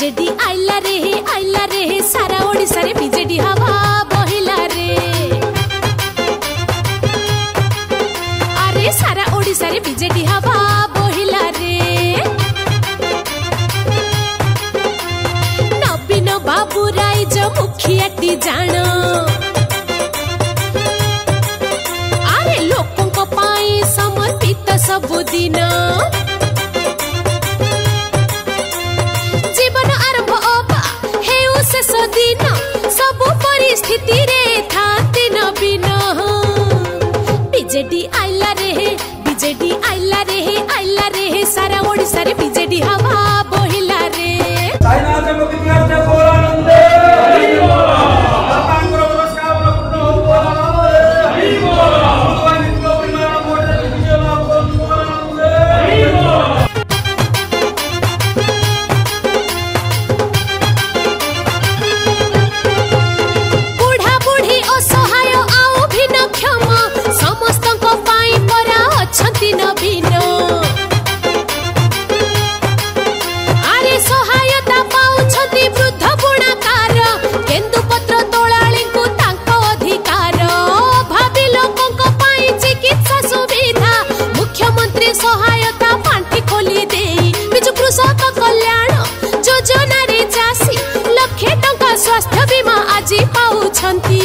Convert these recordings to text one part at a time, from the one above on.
BJD आइला रे सारा ओडिसा रे बीजेडी हवा बहिला रे। अरे सारा ओडिसा रे बीजेडी हवा बहिला रे। नवीन बाबू राय जो मुखियाटी जान, अरे लोकों को पाई समर्पित सबुदिन। जीवन आरंभ अबा हेउ शेष दिन, सबु परिस्थिति रे थाते नवीन। बीजेडी आइला रे सारा ओडिसा रे बीजेडी हवा बहिला रे। बुढ़ा बुढ़ी असहाय आउ भिन्न क्षम, समस्त पाई परा अछंती नवीन। अरे सहायता पाउछंती वृद्ध बुणाकार, केन्दुपत्र तोलाळी को तांको अधिकार। भावी लोकों को पाई चिकित्सा सुविधा, मुख्यमंत्री सहायता पांठी खोली देई। बिजु कृषक कल्याण योजना रे चासी लक्षे टंका स्वास्थ्य बीमा आजी पाउछंती।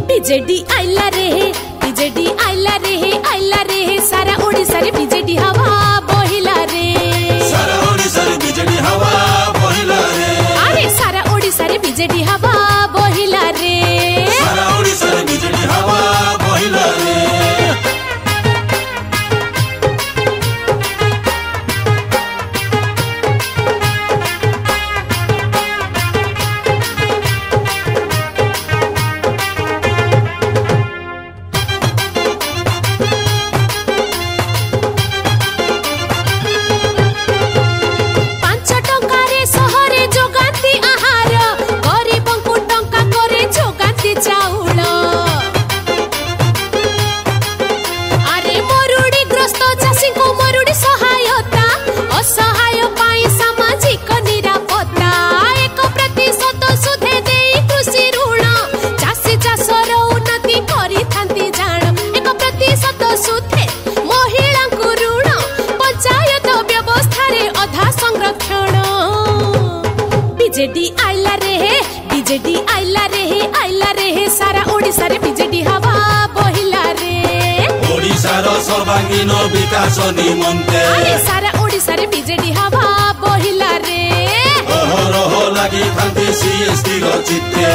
बीजेडी आइला रे सारा ओडिसा रे बीजेडी हवा बहिला रे। सारा ओडिसा रे बीजेडी हवा बहिला रे। अरे सारा ओडिसा रे बीजेडी हवा बहिला रे। सारा ओडिसा रे बीजेडी हवा बहिला रे। बीजेडी आइला रे सारा ओडिसा रे बीजेडी हवा बहिला रे। ओडिसा रो सर्वांगीन विकास निमंते, अरे सारा ओडिसा रे बीजेडी हवा बहिला रे। अहरह लागि थांती सीएसटी रो चित्ते।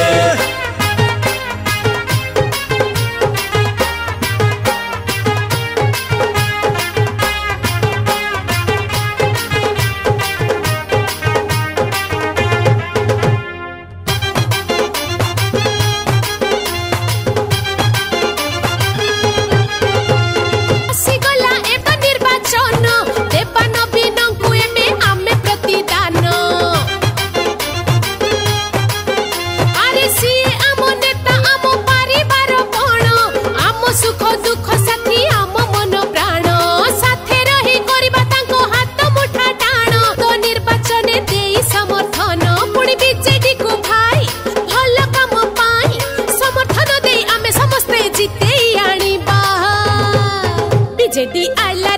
बीजेडी आइला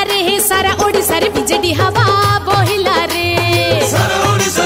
रे सारा ओडिसा रे बीजेडी हवा बहिला रे। सारा ओडिसा